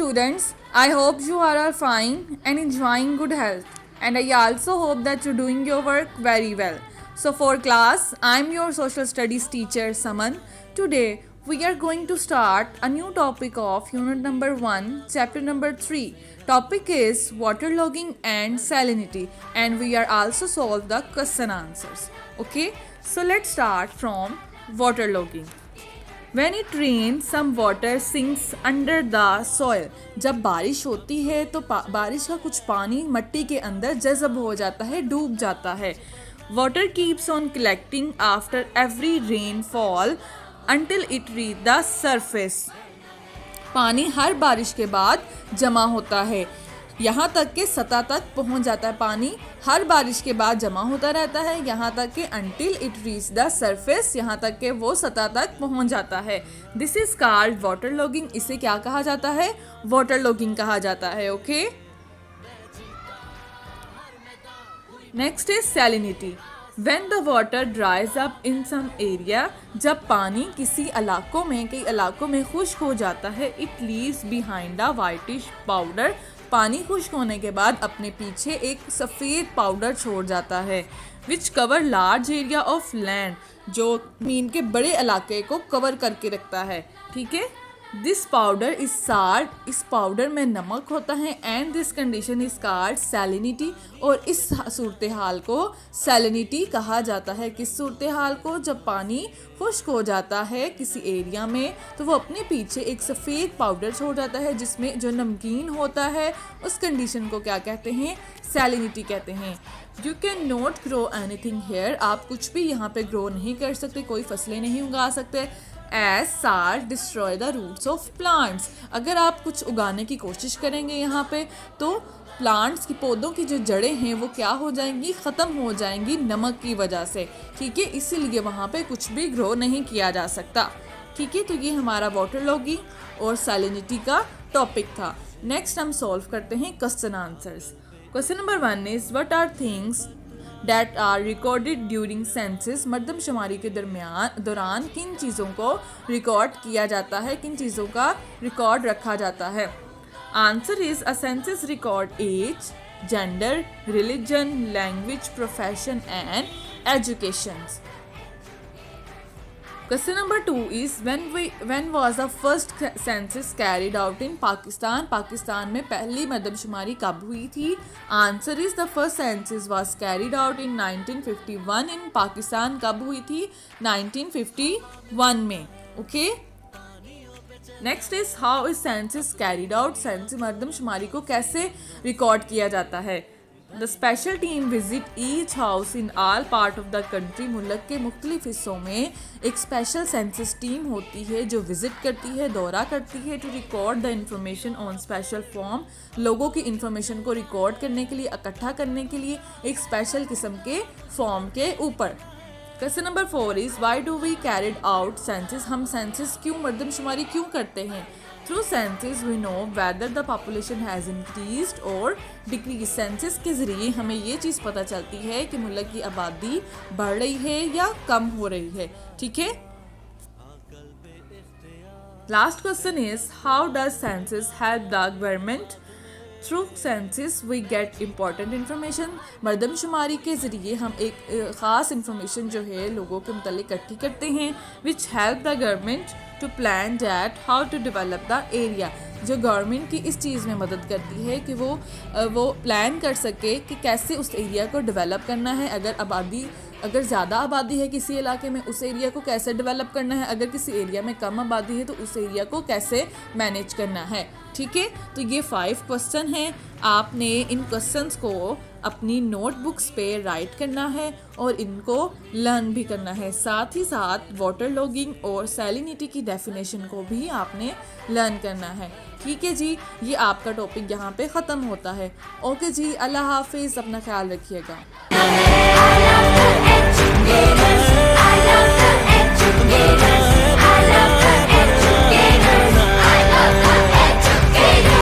students, I hope you are all fine and enjoying good health, and I also hope that you're doing your work very well. So for class, I'm your social studies teacher Saman. Today we are going to start a new topic of unit number 1, chapter number 3. Topic is waterlogging and salinity, and we are also solve the question answers. Okay, so let's start from waterlogging. When it rains, some water sinks under the soil. जब बारिश होती है तो बारिश का कुछ पानी मिट्टी के अंदर जज़ब हो जाता है, डूब जाता है. Water keeps on collecting after every rainfall until it reach the surface. पानी हर बारिश के बाद जमा होता है, यहाँ तक कि सतह तक पहुँच जाता है. पानी हर बारिश के बाद जमा होता रहता है यहाँ तक कि until it reach the surface, यहाँ तक कि वो सतह तक पहुँच जाता है. This is called waterlogging. इसे क्या कहा जाता है? waterlogging कहा जाता है. Okay. Next is salinity. When the water dries up in some area, जब पानी किसी इलाकों में कई इलाकों में खुश्क हो जाता है, it leaves behind a whitish powder. पानी खुश्क होने के बाद अपने पीछे एक सफ़ेद पाउडर छोड़ जाता है, which cover large area of land, जो ज़मीन के बड़े इलाके को कवर करके रखता है. ठीक है. This powder is salt. इस पाउडर में नमक होता है. And this condition is called salinity. और इस सूरत हाल को सैलिनिटी कहा जाता है. किस सूरत हाल को? जब पानी खुश्क हो जाता है किसी एरिया में तो वो अपने पीछे एक सफ़ेद पाउडर छोड़ जाता है जिसमें जो नमकीन होता है. उस कंडीशन को क्या कहते हैं? सैलिनिटी कहते हैं. You can not grow anything here. आप कुछ भी यहाँ पे ग्रो नहीं कर सकते, कोई फसलें नहीं उगा सकते. As salt destroy the roots of plants. अगर आप कुछ उगाने की कोशिश करेंगे यहाँ पे तो प्लांट्स की पौधों की जो जड़ें हैं वो क्या हो जाएंगी? ख़त्म हो जाएंगी नमक की वजह से. ठीक है. इसीलिए वहाँ पे कुछ भी ग्रो नहीं किया जा सकता. ठीक है. तो ये हमारा वाटरलॉगिंग और सैलिनिटी का टॉपिक था. नेक्स्ट हम सॉल्व करते हैं question answers. Question number 1 is what are things that are recorded during census. मर्दमशुमारी के दौरान किन चीज़ों को रिकॉर्ड किया जाता है, किन चीज़ों का रिकॉर्ड रखा जाता है? Answer is a census record age, gender, religion, language, profession and education. Question number 2 is when was the first census carried out in Pakistan? Pakistan में पहली मर्दमशुमारी कब हुई थी? Answer is the first census was carried out in 1951 in Pakistan. कब हुई थी? 1951 में. Okay? Next is how is census carried out? Census मर्दमशुमारी को कैसे रिकॉर्ड किया जाता है? The special team visit each house in all part of the country. मुल्क के मुख्तलिफ हिस्सों में एक स्पेशल सेंसस टीम होती है जो विजिट करती है, दौरा करती है, to record the information on special form. लोगों की इंफॉर्मेशन को रिकॉर्ड करने के लिए, इकट्ठा करने के लिए एक स्पेशल किस्म के फॉर्म के ऊपर. Question number 4 is why do we carried out census. हम सेंसस क्यों, मर्दमशुमारी क्यों करते हैं? Through census we know whether the population has increased और डिक्रीज. सेंसस के ज़रिए हमें ये चीज़ पता चलती है कि मुल्क की आबादी बढ़ रही है या कम हो रही है. ठीक है. Last question is how does census help the government. Through census we get important information. मर्दमशुमारी के ज़रिए हम एक ख़ास इन्फॉर्मेशन जो है लोगों के मुतालिक इकट्ठी करते हैं, which help the government to plan that how to develop the area. जो गवर्नमेंट की इस चीज़ में मदद करती है कि वो प्लान कर सके कि कैसे उस एरिया को डेवलप करना है. अगर ज़्यादा आबादी है किसी इलाके में, उस एरिया को कैसे डेवलप करना है. अगर किसी एरिया में कम आबादी है तो उस एरिया को कैसे मैनेज करना है. ठीक है. तो ये 5 क्वेश्चन हैं. आपने इन क्वेश्चंस को अपनी नोटबुक्स पे राइट करना है और इनको लर्न भी करना है. साथ ही साथ वाटरलॉगिंग और सैलिनिटी की डेफिनेशन को भी आपने लर्न करना है. ठीक है जी. ये आपका टॉपिक यहाँ पे ख़त्म होता है. ओके जी. अल्लाह हाफिज़. अपना ख्याल रखिएगा. I love the educators.